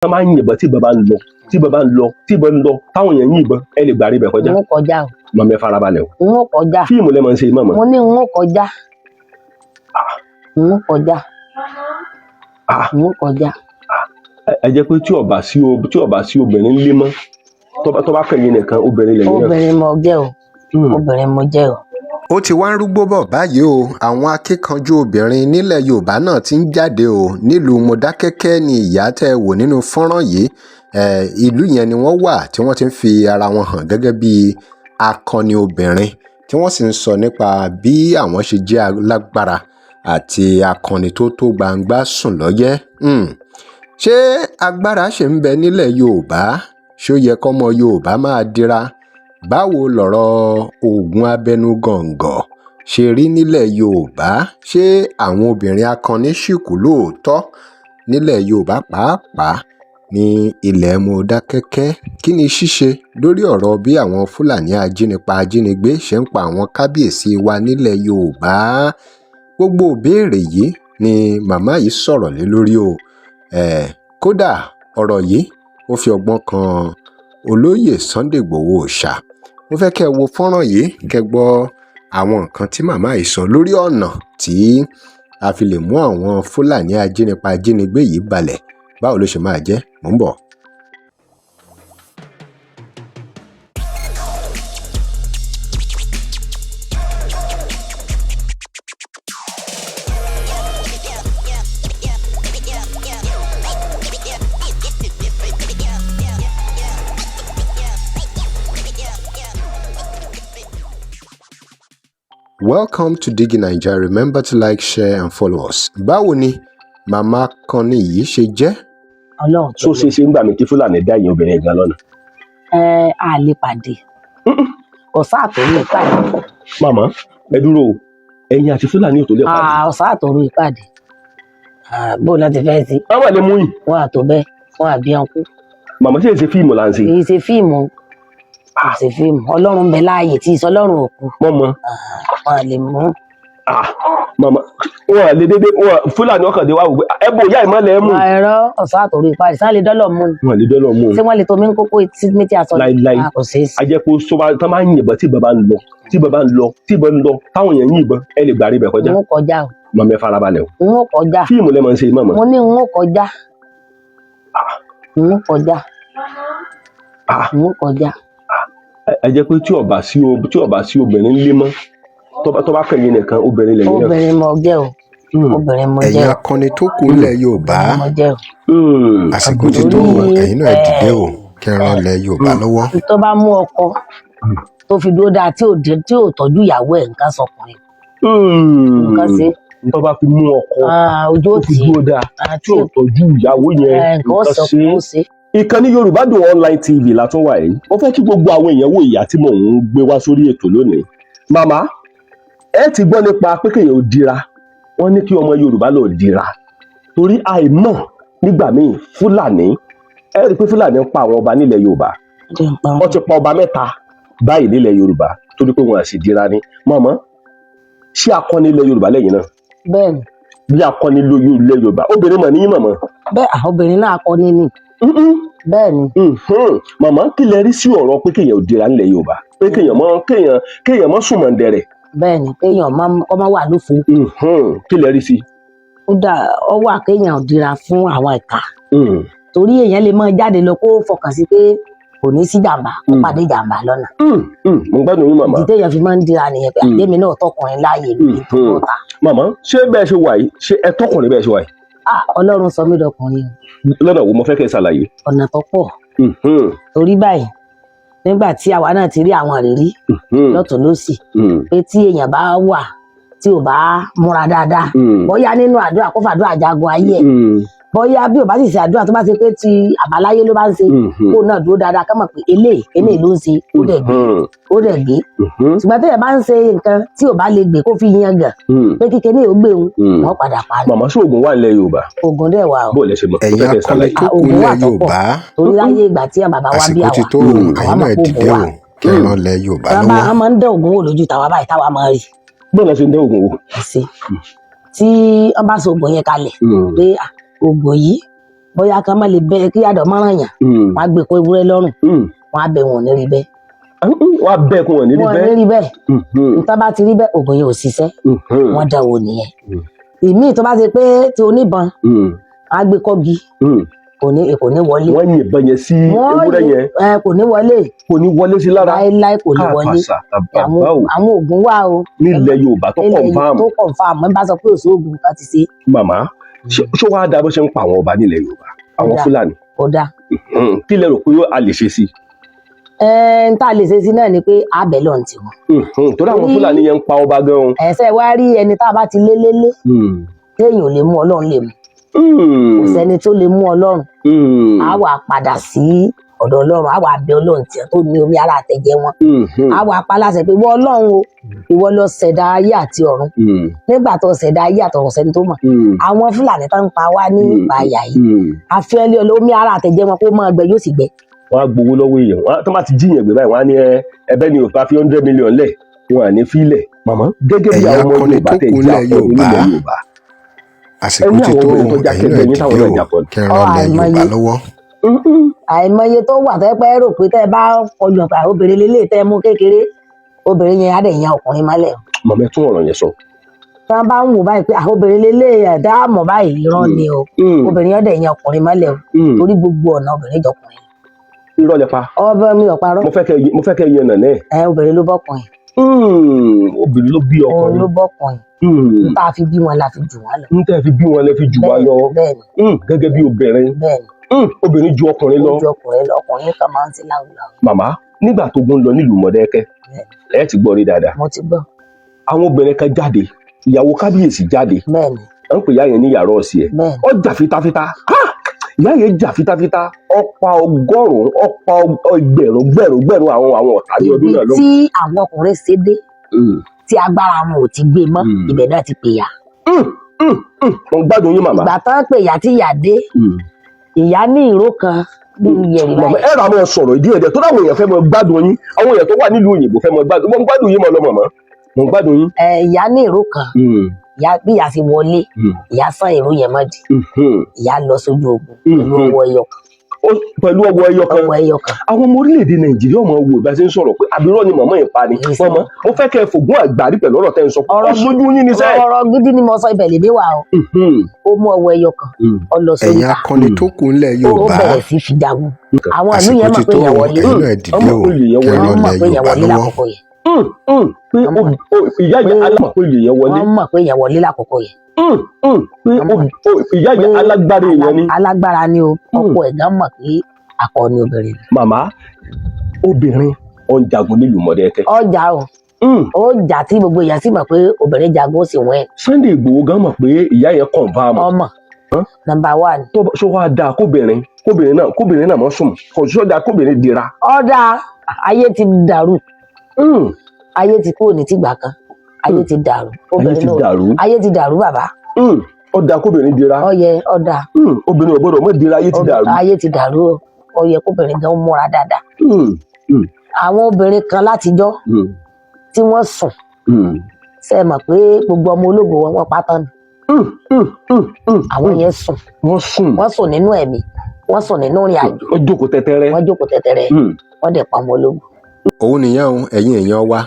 wọ́n máa ń yìnbọn tí ìbọn bá ń lọ tí ìbọn ń lọ táwọn èèyàn yìnbọn ẹ lè gbàrí ibẹ̀ kọjá. n ó kọjá o. màmá ẹ farabalẹ̀ o. n ó kọjá. fíìmù lẹ máa ń ṣe mọ̀mọ́. mo ní n ó kọjá. n ó kọjá. n ó kọjá. ẹ jẹ́ pé tí ọba sí obìnrin lé mọ́ tó bá kẹ́yìn nìkan obìnrin lẹ́yìn náà. obìnrin mo jẹ́ o. obìnrin mo jẹ́ o. ó ti wá ń rúgbó bọ̀ báyìí o àwọn akíkanjú obìnrin nílẹ̀ yorùbá náà ti ń jáde o nílùú Modakeke ni ìyá tẹ́ wò nínú fọ́nrán yìí ìlú yẹn ni wọ́n wà tí wọ́n ti ń fi ara wọn hàn gẹ́gẹ́ bí akọni obìnrin tí wọ́n sì ń sọ nípa bí àwọn ṣe jẹ́ alágbára àti akọni tó tó gbangba sùn lọ́yẹ́. ṣé agbára ṣì ń bẹ nílẹ̀ yorùbá ṣó yẹ kọ́mọ yorùbá máa dira báwo lọ̀rọ̀ oògùn abẹnú gọ̀ǹgọ̀ ṣe rí nílẹ̀ yorùbá ṣé àwọn obìnrin akọni ṣì kù lóòótọ́ nílẹ̀ yorùbá pàápàá ní ilẹ̀ Modakeke kí ni ṣíṣe lórí ọ̀rọ̀ bí àwọn fúlàní ajínipa ajínigbé ṣe ń pa àwọn kábíyèsí wa nílẹ̀ yorùbá gbogbo ìbéèrè yìí ni màmá yìí sọ̀rọ̀ lé lórí o kódà ọ̀rọ̀ yìí ó fi ọgbọ́n kan olóyè Sunday Igboho ṣá mo fẹ́ kẹ́ ẹ wo fọ́nrán yìí kẹ́ gbọ́ àwọn nǹkan tí màmá yìí sọ lórí ọ̀nà tí a fi lè mú àwọn fúlàní ajínipa ajínigbé yìí balẹ̀ báwo ló ṣe máa jẹ́ mò ń bọ̀. Welcome to DIGINAIJA. Remember to like, share and follow us. Báwo ni màmá kan ní yìí ṣe jẹ́? Ọlọ́run tó ṣe ń gbà mí kí fúlàní dá ìyẹn obìnrin gan lọ́nà. a lè pàdé ọ̀sá àtòrí ìpàdé. màmá ẹ dúró o ẹ̀yin àti fúlàní ò tó lè pàdé. ọ̀sá àtòrí ìpàdé bó náà ti fẹ́ sí. wọ́n wà lè mú yìí. wọ́n àtò bẹ́ẹ̀ wọ́n àbí ọkú. màmá ṣe é ṣe fíìmù là ń ṣe. kì í ṣe fíìmù ṣe fíìmù ọlọ́run bẹ láàyè tí ìsọlọ́run òkú. wọ́n mọ. wọ́n lè mú. màmá wọn lè dédé fúlàní ọkàn dé wá wò pé ẹ bò ìyá ìmọ̀lẹ̀ ẹ mú. ẹ̀rọ ọ̀sán àtòrí ìpàdé sáà lè dọ́lọ̀ mú. wọn lè dọ́lọ̀ mú. ṣé wọ́n lè tomi ń kókó tí méjì aṣọ láíláí kò ṣeé sí. a jẹ́ pé tó máa ń yìnbọn tí ìbọn bá ń lọ tí ìbọn ń lọ táwọn èèyàn yìnbọn ẹ lè gbàrí ibẹ̀ kọjá. n ó kọjá o. màmá ẹ farabalẹ̀ o. n ó kọjá. fíìmù lẹ máa ń ṣe mọ̀mọ́. mo ní n ó kọjá. n ó kọjá. n ó kọjá. ẹ jẹ́ pé tí ọba sí obìnrin lé mọ́ tó bá kẹ́yìn nìkan obìnrin lẹ́yìn náà. obìnrin mo jẹ́ o. obìnrin mo jẹ́ o. ẹ̀yin akọni tó kù nílẹ̀ yorùbá mo jẹ́ o. àsìkò ti tó ẹ̀yin náà dìde o kẹ́ ran ilẹ̀ yorùbá lọ́wọ́. tó bá mú ọkọ tó fi dúró dáa tí ò tọ́jú ìyàwó ẹ̀ nǹkan sọkùnrin. nǹkan ṣe. tó bá fi mú ọkọ ojú tó fi dúró dáa tí ò tọ́jú ìyàwó yẹn nǹkan ṣe. ìkànnì Yorùbá Dùn Online TV látún wà yìí ó fẹ́ kí gbogbo àwọn èèyàn wo ìyá tí mò ń gbé wá sórí ètò lónìí. màmá ẹ ti gbọ́ nípa pé kéèyàn ò dira wọ́n ní kí ọmọ Yorùbá lọ dira torí àìmọ̀ nígbà míì fúlàní ẹ rí i pé fúlàní ń pa àwọn ọba nílẹ̀ Yorùbá wọ́n ti pa ọba mẹ́ta báyìí nílẹ̀ Yorùbá torí pé wọn à sì dira ni. màmá ṣé akọni ilẹ̀ Yorùbá lẹ́yìn náà. bẹ́ẹ̀ni. bí akọni ilẹ̀ Yorùbá obìnrin mọ̀ ní màmá. bẹ́ẹ̀ àwọn obìnrin náà akọni ni. bẹ́ẹ̀ni. màmá kí lẹ rí sí ọ̀rọ̀ pé kéèyàn ò dira nílẹ̀ Yorùbá pé kéèyàn mọ́ sùn mọ̀ǹdẹ̀rẹ̀. bẹ́ẹ̀ni kéèyàn ọmọ wà lófo. kí lẹ rí sí. ó dà ọ wà kéèyàn ò dira fún àwọn ìka. torí èèyàn lè máa jáde lọ kó fọkàn sí pé kò ní sí jàǹbá kó pàdé jàǹbá lọ́nà. mo gbádùn yín màmá. ìdí téèyàn fi máa ń dira nìyẹn pé àdémi náà tọkùnrin láàyè lórí tó bọ́ta. màmá ṣé bẹ́ẹ̀ ṣe wà yìí ṣé ẹ tọkùnrin bẹ́ẹ̀ ṣe wà yìí. Ọlọ́run sọ mí dọkùnrin o. lọ́nà wo mo fẹ́ kẹ́ ẹ ṣàlàyé. ọ̀nà tó pọ̀. torí báyìí nígbà tí àwa náà ti rí àwọn ìrírí lọ́tùn lósì pé tí èèyàn bá wà tí ò bá múra dáadáa bóyá nínú àdúrà kó fàdúrà jagun ayé ẹ̀ bóyá bí ò bá sì ṣe àdúrà tó bá ṣe pé ti àbáláyé ló bá ń ṣe kó náà dúró dáadáa ká mọ̀ pé eléyìí ló ń ṣe ó dẹ̀ gbé ṣùgbọ́n téèyàn bá ń ṣe nǹkan tí ò bá lè gbé kó fi yan gàn pé kíkẹ́ ní ìgbé òun wọ́n padà pa ni. màmá ṣé oògùn wà nílẹ̀ Yorùbá. oògùn dẹ̀ wà o. bó lẹ ṣe mọ̀ ẹ̀yin akọni tó kù nílẹ̀ Yorùbá torí láyé ìgbà tí bàbá wa bí àwa àsìkò ti tó ẹ̀yin náà dìde o kẹ́ ran ilẹ̀ Yorùbá lọ́wọ́. a máa ń dán oògùn wò lójú tàwa báyìí táwa máa rí. bó lẹ ṣe ń dán oògùn wò. tí wọ́n bá so oògùn yẹn kalẹ̀ pé oògùn yìí bóyá kan má lè bẹ kí àdọ̀ mọ́ràn yàn wọ́n á gbé kó ewúrẹ́ lọ́rùn wọ́n á bẹ wọn ní rí bẹ́ẹ̀. wọ́n á bẹ́ẹ̀ kún wọn ní rí bẹ́ẹ̀. wọ́n ní rí bẹ́ẹ̀ nǹkan bá ti rí bẹ́ẹ̀ oògùn yẹn ò ṣiṣẹ́ wọ́n dán wò nìyẹn. ìmíì tó bá ṣe pé ti oníbọn á gbé kọ́gi kò ní wọlé. wọ́n yìnbọn yẹn sí ewúrẹ́ yẹn. kò ní wọlé. kò ní wọlé sí lára. láéláé kò ní wọlé. àwọn oògùn wà o. nílẹ̀ Yorùbá tó confirm. tó confirm ẹ bá sọ pé òṣù oògùn kan ti ṣe. màmá ṣé wàá dáa bó ṣe ń pa àwọn ọba nílẹ̀ Yorùbá àwọn Fúlàní. ó dáa. kí lẹ rò pé a lè ṣe sí. n tá a lè ṣe sí náà ni pé abẹ lọ ti wọn. torí àwọn Fúlàní yẹn ń pa ọba gan. ẹsẹ wá rí ẹni tá a bá ti lé téèyàn ò lè mú Ọlọ́run lè mú kò sẹ́ni tó lè mú Ọlọ́run á wà padà sí ọ̀dọ̀ Ọlọ́run á wà bẹ̀ Ọlọ́run tiẹ̀ tó ní omi ara àtẹ̀jẹ́ wọn á wà pa láṣẹ pé ìwọ Ọlọ́run o ìwọ ló ṣẹ̀dá ayé àti ọ̀run nígbà tó ṣẹ̀dá ayé àti ọ̀run sẹ́ni tó mọ̀ àwọn Fúlàní tó ń pa wá ní ìpayà yìí àfẹ́lẹ́ omi ara àtẹ̀jẹ́ wọn kó máa gbẹ yóò sì gbẹ. wọ́n á gbowó lọ́wọ́ èèyàn tó bá ti jíyàn gbé báyìí wọ́n á ní ẹ̀bẹ̀ ni ò bá fi 100 million lẹ̀ wọn à ní fílẹ̀. màmá gẹ́gẹ́ bí àwọn ọmọ Yorùbá tẹ̀ jẹ́ àpọ̀ nílẹ̀ Yorùbá àsìkò ti tó ẹ̀yin náà dìde o kẹrin ọlẹ Yorùbá lọ́wọ́. àìmọye tó wà tẹ́ pẹ́ rò pé tẹ́ bá kọjú ọ̀pá obìnrin lélẹ̀ tẹ́ mú kékeré obìnrin yẹn á dẹ̀ yan ọkùnrin mọ́lẹ̀. màmá ẹ tún ọ̀rọ̀ yẹn sọ. tí wọ́n bá ń wò báyìí pé obìnrin lélẹ̀ ẹ̀dá àmọ̀ báyìí irọ́ ni o obìnrin yẹn dẹ̀ yan ọkùnrin mọ́lẹ̀ o torí gbogbo ọ̀nà obìnrin jọkùnrin. irọ́ lẹ pa. ọbẹ̀ mi ò parọ́. mo fẹ́ kẹ́ yẹn nà náà. obìnrin ló bọ́kùnrin. obìnrin ló bí ọkùnrin. òun ló bọ́kùnrin. n tá a fi bí wọn la fi jù wọn lọ. n tẹ́ fi bí wọn lẹ fi jù wá lọ. bẹ́ẹ̀ni. gẹ́gẹ́ bí obìnrin. bẹ́ẹ̀ni. obìnrin ju ọkùnrin lọ. ju ọkùnrin lọ ọkùnrin kan máa ń ṣe láwùjọ. màmá nígbà tó gún lọ nílùú Mọdákẹ́kẹ́ ẹ ti gbọ́ rí dáadáa. mo ti gbọ́. àwọn obìnrin kan jáde ìyàwó kábíyèsí jáde. bẹ́ẹ̀ni. à ń pè ìyá yẹn ní yàrá ọ̀sì ẹ̀. bẹ́ẹ̀ni. ó jà fitafita ìyá yẹn jà fitafita ọ̀pá ọgọ́rùn-ún ọ̀pá ẹgbẹ̀rún àwọn ọ̀tá ní ọdún náà lọ. ibi tí àwọn ọkùnrin ṣe dé tí agbára wọn ò ti gbé mọ́ ibẹ̀ náà ti pè ya. mo gbádùn yín màmá. ìgbà tán pè ya tí ìyá dé ìyá ní ìró kan bí yẹrì báyìí. ẹ rà máa sọ̀rọ̀ ìdí ẹ̀dẹ̀ tó dáwọn èèyàn fẹ́ mọ gbádùn yín àwọn èèyàn tó wà nílùú òyìnbó fẹ́ mọ gbádùn mo ń gbádùn yín mọ́ lọ màmá mo ń gbádùn yín. ìyá ní ìró kan bí ìyá fi wọlé ìyá sán ìró yẹn mọ́ di ìyá lọ sójú ogun pẹ̀lú ọwọ́ ẹyọ kan. pẹ̀lú ọwọ́ ẹyọ kan. àwọn ọmọ orílẹ̀-èdè Nàìjíríà ọmọ wo ìbá ṣe ń sọ̀rọ̀ pé àbírọ́ ni màmá yẹn pa ni. màmá mo fẹ́ kẹ́ ẹ fògùn àgbárí pẹ̀lú ọ̀rọ̀ tẹ́ ń sọ. ọ̀rọ̀ lójú yín ni sẹ́ẹ̀. ọ̀rọ̀ gidi ni mo sọ ibẹ̀ lèmi wà o. ó mú ọwọ́ ẹyọ kan ó lọ sórí ẹ̀yin akọni tó kù ńlẹ̀ Yorùbá. ó bẹ̀rẹ̀ sí fi jagun. àwọn ìlú yẹn mọ̀ pé èèyàn wọlé. ìyá yẹn alámọ̀ pé èèyàn wọlé. wọ́n mọ̀ pé èèyàn wọlé lákòókò yẹn. ìyá yẹn alágbára èèyàn ni. alágbára ni o ọkọ ẹ̀ gan mọ̀ pé akọni obìnrin. màmá obìnrin ọ̀njagun nílùú Mọdákẹ́kẹ́. ọjà o ọjà tí gbogbo èèyàn sì mọ̀ pé obìnrin jagun ó sì wọ́n ẹ̀. Sunday Igboho gan mọ̀ pé ìyá yẹn kàn bá a mọ̀. ọmọ number one. ṣó wàá dáa kóbìnrin náà mọ̀ sùn ṣó dáa kóbìnrin dira. ọ̀dà ayé ti dàrú ayé ti kúrò ní tìgbà kan ayé ti dàrú ayé ti dàrú bàbá. ọ̀dà kóbìnrin dira. ọyẹ ọ̀dà. obìnrin ò gbọdọ̀ mọ̀ dira ayé ti dàrú. ayé ti dàrú o ọyẹ kóbìnrin gan múra dáadáa. àwọn obìnrin kan látijọ́ tí wọ́n sùn ṣe é mọ̀ pé gbogbo ọmọ ológo wọn pátán ni. àwọn yẹn sùn wọ́n sùn nínú ẹ̀mí wọ́n sùn nínú ìrìn àjò. wọ́n jókòó tẹ́tẹ́rẹ́. wọ́n dẹ̀ pa ọmọ ológo. òun nìyẹn o ẹ̀yin èèyàn wa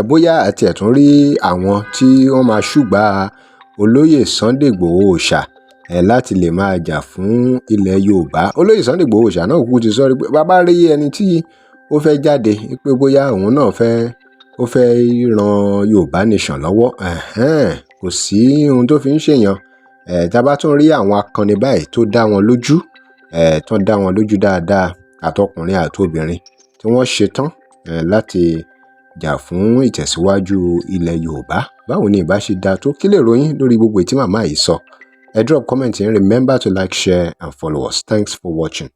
bóyá àti ẹ̀tún rí àwọn tí wọ́n máa ṣùgbà olóyè Sunday Igboho Òòṣà láti lè máa jà fún ilẹ̀ Yorùbá. olóyè Sunday Igboho Òòṣà náà kúkú ti sọ pé bàbá rí ẹni tí ó fẹ́ jáde pé bóyá òun náà ó fẹ́ ran Yorùbá nation lọ́wọ́ kò sí ohun tó fi ń ṣèyàn. Tá a bá tún rí àwọn akọni báyìí tó dá wọn lójú dáadáa àtọkùnrin àtobìnrin tí wọ́n ṣetán láti jà fún ìtẹ̀síwájú ilẹ̀ Yorùbá. báwo ni ìbá ṣe dáa tó kí lè ròyìn lórí gbogbo ètí màmá yìí sọ. Drop comment and remember to like, share and follow us. Thanks for watching.